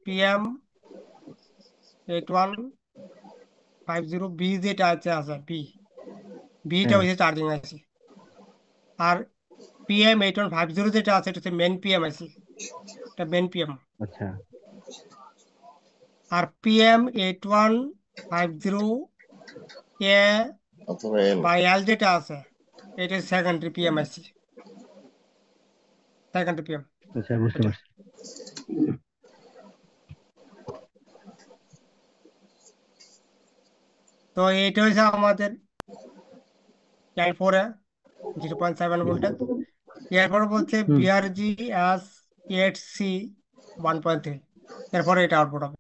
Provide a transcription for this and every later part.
PM 8150 B যেটা আছে beta হ্যাঁ হচ্ছে চার্জিং আইসি। আর PM 8150 যেটা আছে এটা হচ্ছে মেন PM আইসি, এটা মেন PM। আচ্ছা আর PM 8150 এ অথবা এল। বা এল যেটা আছে এটা সেকেন্ডারি PM আইসি, সেকেন্ডারি PM আচ্ছা বুঝতে এটা। পারছি। তো এটা হচ্ছে আমাদের L4 এ 0.7 ভোল্টেজ। এরপর বলছে হুম BRG-S8C 1.3, এরপরে এটা আউটপুট হবে।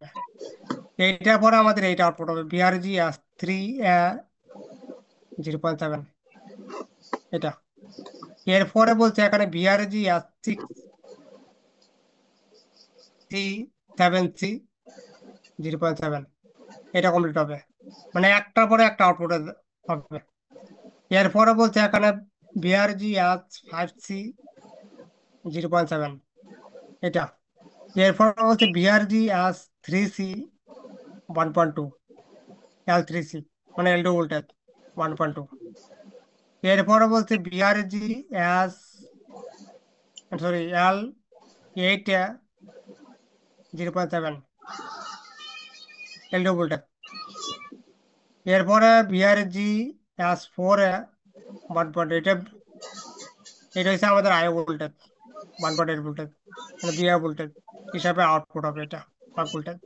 এইটার পরে আমাদের এইটা আউটপুট হবে BRG-S3 0.7, এটা। এরপরে বলছে এখানে BRG-S6C 7C এটা কমপ্লিট হবে, মানে একটার পরে একটা আউটপুট হবে। এরপরে বলছে এখানে BRG-S5C 0.7, এটা। এরপরে বলছে BRG-S3C 1.2, L3C মানে L2 ভোল্টেজ 1.2। এরপরে বলছে BRG-S0.7 L2 ভোল্টেজ। এরপরে BRG-S4 এটা এটা হচ্ছে আমাদের আই ভোল্টেজ 1.8 ভোল্টেজ, মানে বিআই ভোল্টেজ হিসাবে আউটপুট হবে এটা, বাক ভোল্টেজ।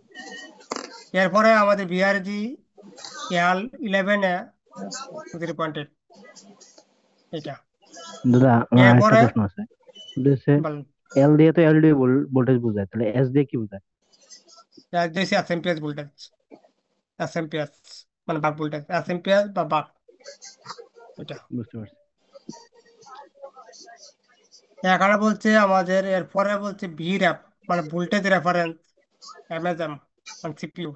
এরপরে আমাদের BRG-L11 0.8, এটা। দাদা আমার আরেকটা এরপরে প্রশ্ন আছে। ওটা হচ্ছে বলেন, এল দিয়ে তো এলডি ভোল্টেজ বোঝায়, তাহলে এস দিয়ে কি বোঝায়? দিয়েছি এসএমপিএস ভোল্টেজ, এসএমপিএস মানে বাক ভোল্টেজ, এসএমপিএস বা বাক, এটা। বুঝতে পারছি। এখানে বলছে আমাদের, এরপরে বলছে ভি র্যাপ মানে ভোল্টেজ রেফারেন্স এমএসএম মানে সিপিইউ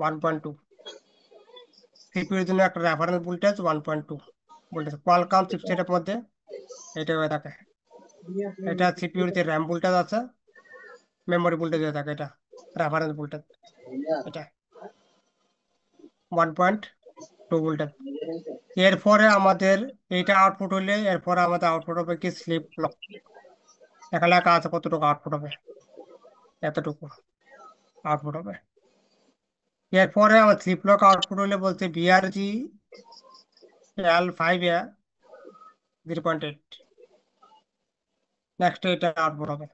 1.2, সিপিইউর জন্য একটা রেফারেন্স ভোল্টেজ 1.2 ভোল্টেজ কোয়ালকম চিপসেটের মধ্যে এটা হয়ে থাকে। এটা সিপিইউর যে র্যাম ভোল্টেজ আছে, মেমোরি ভোল্টেজ হয়ে থাকে, এটা রেফারেন্স ভোল্টেজ, এটা 1.2 ভোল্টেজ। এরপরে আমাদের এইটা আউটপুট হলে এরপরে আমাদের আউটপুট হবে কি স্লিপ ক্লক। এখানে লেখা আছে কতটুকু আউটপুট হবে, এতটুকু আউটপুট হবে। এরপরে আমার স্লিপ ক্লক আউটপুট হলে বলছে BRG-L5 0.8, নেক্সট এটা আউটপুট হবে।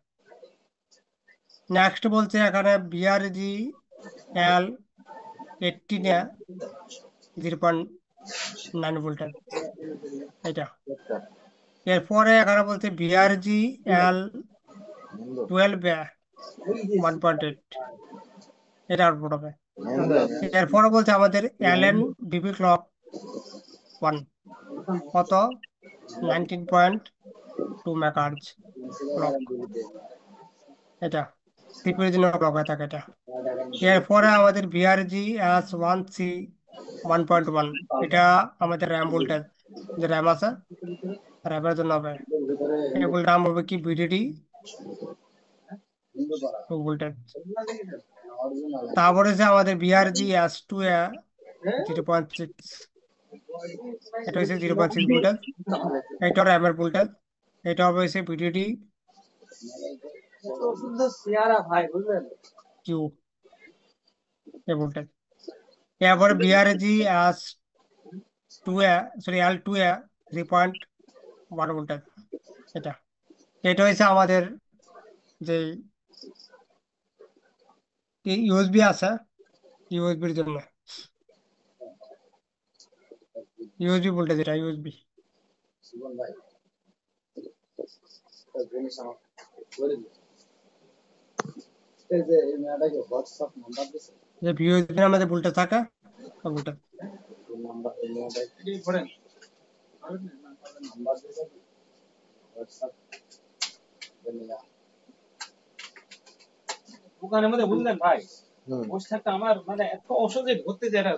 নেক্সট বলছে এখানে BRG-L18 0.9 ভোল্টেজ, এটা। এরপরে এখানে বলছে BRG-L12 1.8, এটা আউটপুট হবে। এরপরে বলছে আমাদের LNDP clock 1 কত 19.2 মেগাহার্জ ক্লক, এটা সিপিইউর জন্য ক্লক হয়ে থাকে, এটা। এরপরে আমাদের BRG-S1C 1.1, এটা আমাদের র্যাম ভোল্টেজ, যে র্যাম আছে র্যামের জন্য হবে। এগুলো র্যাম হবে কি VDD 2 ভোল্টেজ। তারপরে যে আমাদের BRG-S2 0.6, এটা হচ্ছে 0.6 ভোল্টেজ, এটা র্যামের ভোল্টেজ, এটা হবে হচ্ছে VDD Q এ ভোল্টেজ। এরপরে BRG-L2 এটা এটা হচ্ছে আমাদের যে ইউএসবি আছে, ইউএসবির জন্য ইউএসবি ভোল্টেজ, এটা ইউএসবি। যে ইউএসবি আমাদের ভোল্টেজ থাকে ভোল্টেজ। দোকানের মধ্যে বুঝলেন ভাই, বসে থাকতে আমার মানে এত অসহ্য ধরতে যায় না।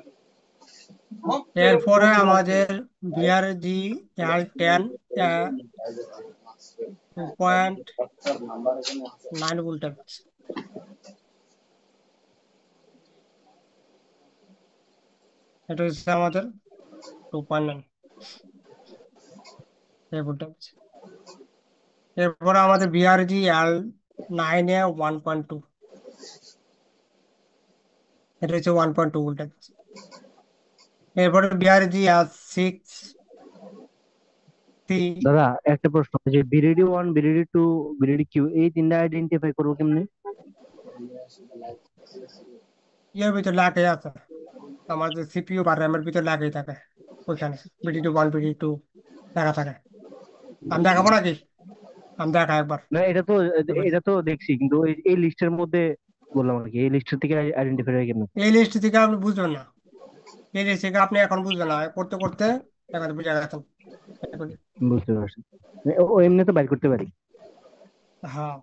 এরপরে আমাদের BRG-L10 2.9 ভোল্টেজ। এটা হচ্ছে আমাদের 2.9 ভোল্টেজ। এরপরে আমাদের বিআরজি L9 এ 1.2, এটা হচ্ছে 1.2 ভোল্টেজ। এরপরে বিআরজি L6 দাদা একটা প্রশ্ন, যে BDD one, BDD two, BDD Q, এই তিনটা আইডেন্টিফাই করবো কেমনে? এর ভিতরে লাগাই আছে, আমাদের সিপিইউ বা র্যামের ভিতরে লাগাই থাকে, ওইখানে BDD1 BDD2 লেখা থাকে। আমি দেখাবো নাকি? আমি দেখা একবার। না, এটা তো দেখছি, কিন্তু এই লিস্টের মধ্যে বললাম আর কি, এই লিস্টের থেকে আইডেন্টিফাই হয় কেমনে? এই লিস্ট থেকে আপনি বুঝবেন না, এই লিস্ট থেকে আপনি এখন বুঝবেন না, করতে করতে এখন বুঝে গেছেন। বুঝতে পারছি। ও এমনি তো বাইর করতে পারি। হ্যাঁ,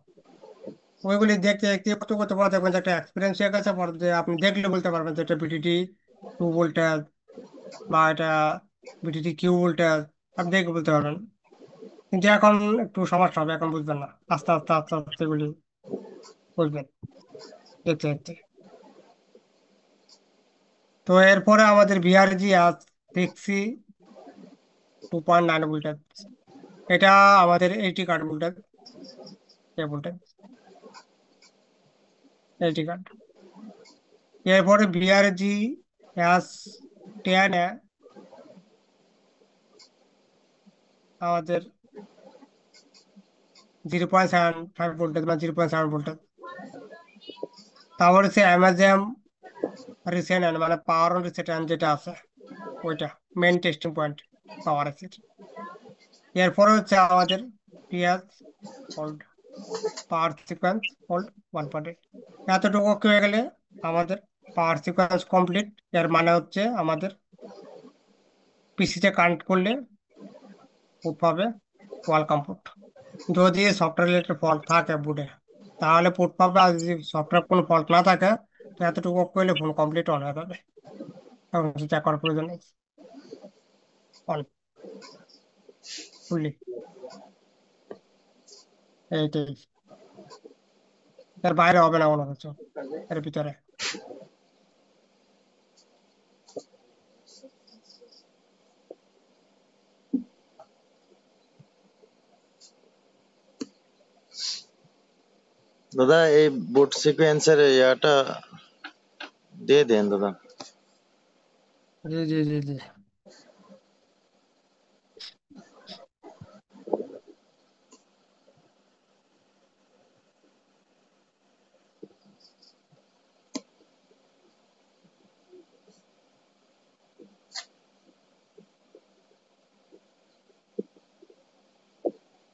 ওইগুলি দেখতে দেখতে করতে করতে পরে দেখবেন যে একটা এক্সপিরিয়েন্স হয়ে গেছে, পরে যে আপনি দেখলে বলতে পারবেন যে এটা BDD2 ভোল্টেজ বা এটা BDD কিউ ভোল্টেজ, আপনি দেখে বলতে পারবেন। কিন্তু এখন একটু সমস্যা হবে, এখন বুঝবেন না, আস্তে আস্তে আস্তে আস্তে এগুলি বুঝবেন দেখতে দেখতে। তো এরপরে আমাদের বিআরজি আজ দেখছি 2.9 ভোল্টেজ, এটা আমাদের 80 কার্ড ভোল্টেজ, এ ভোল্টেজ 80 কার্ড। এরপরে বিআরজি S10 এ আমাদের 0.75 ভোল্টেজ বা 0.7 ভোল্টেজ। তারপরে হচ্ছে অ্যামাজন রিসেন্ট মানে পাওয়ার অন রিসেট যেটা আছে, ওইটা মেন টেস্টিং পয়েন্ট পাওয়ার আছে। এরপরে হচ্ছে আমাদের পিএস হোল্ড, পাওয়ার সিকোয়েন্স হোল্ড 1.8। এতটুকু হয়ে গেলে আমাদের পাওয়ার সিকোয়েন্স কমপ্লিট। এর মানে হচ্ছে আমাদের পিসিতে কানেক্ট করলে পুট পাবে ওয়েলকাম পুট। যদি সফটওয়্যার রিলেটেড ফল্ট থাকে বুটে, তাহলে পুট পাবে, আর যদি সফটওয়্যার কোনো ফল্ট না থাকে তো এতটুকু করলে ফোন কমপ্লিট অন হয়ে যাবে, এখন চেক করার প্রয়োজন নেই, অন ফুললি। এইটাই, এর বাইরে হবে না কোনো কিছু, এর ভিতরে। দাদা এই বুট সিকোয়েন্সের ইয়াটা দিয়ে দেন দাদা। জি জি জি জি।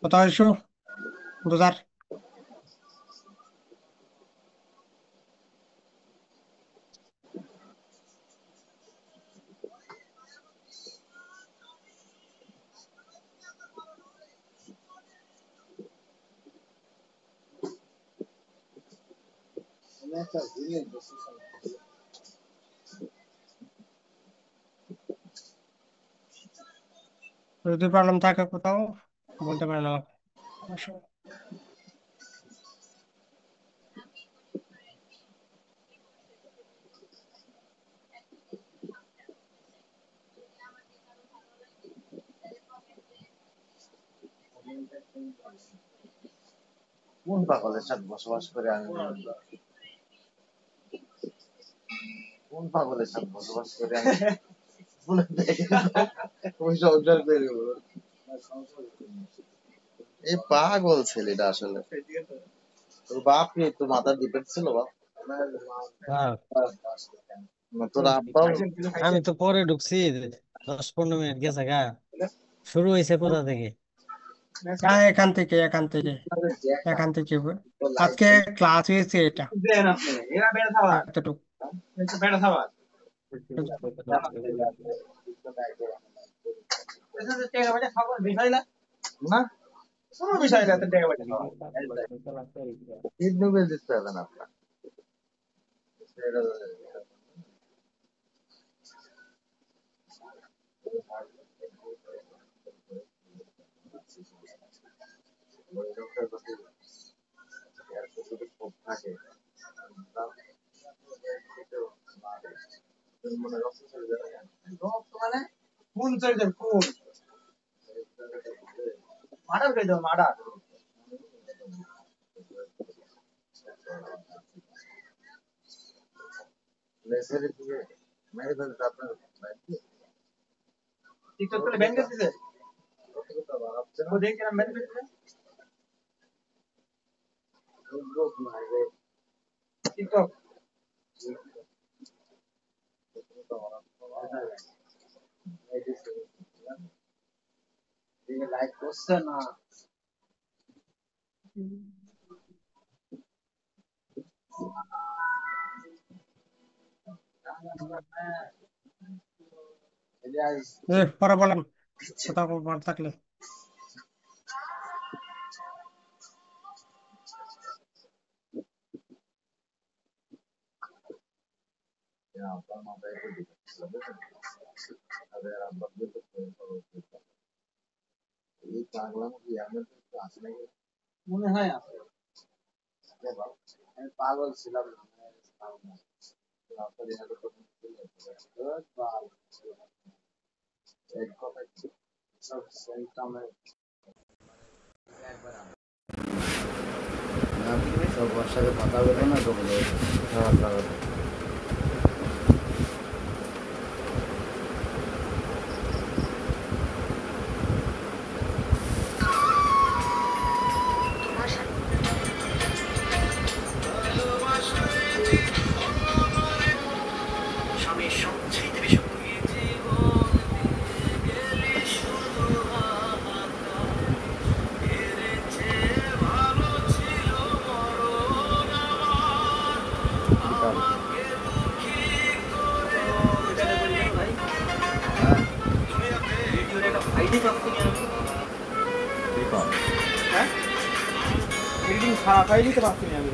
কোথাও ইস্যু বুঝার? যদি প্রবলেম থাকে কোথাও বলতে পারেন আমাকে, সমস্যা নেই। কোন পাগলের সাথে বসবাস করে আমি কোন পাগলের সাথে বসবাস করে আমি বলে দেখেন তো, ওই সংসার করে বলো। এই পাগল ছেলেটা আসলে, তোর বাপ কি তোর মাথার ডিপেন্ড ছিল বাপ? হ্যাঁ, না তোর আব্বাও? আমি তো পরে ঢুকছি, 10-15 মিনিট গেছে গা। শুরু হয়েছে কোথা থেকে? হ্যাঁ, এখান থেকে এখান থেকে এখান থেকে আজকে ক্লাস হয়েছে এটা, দেন আপনি এরা বেড়া খাওয়া, এতটুকু। বেড়া খাওয়া এটা তো টাকা পয়সা খাবার বিষয় না, না কোনো বিষয় না, তো টাকা পয়সা খাওয়া কিডনি বেল দিতে হবে না আপনার। ওই লোকটার প্রতি এতটুকু ক্ষোভ থাকে মনে রক্ত চলে যাবে রক্ত মানে খুন চলে যাবে খুন মার্ডার করে দাও মার্ডার লেসারে দিয়ে মেরে ফেলতে আপনার টিকটক করে ব্যান করে দিয়েছে ও দেখে না ব্যান করে দিয়েছে লোক মারবে টিকটক লাইক করছে না পরে বলেন কোথাও বল থাকলে আপনার মাথায় একটু দিচ্ছিল এই পাগলাম কি আমার আছে নাকি মনে হয় আছে আমি পাগল ছিলাম সবার সাথে কথা বলে না তো বিল্ডিং খারাপ হয়ে যেতে পারছি না আমি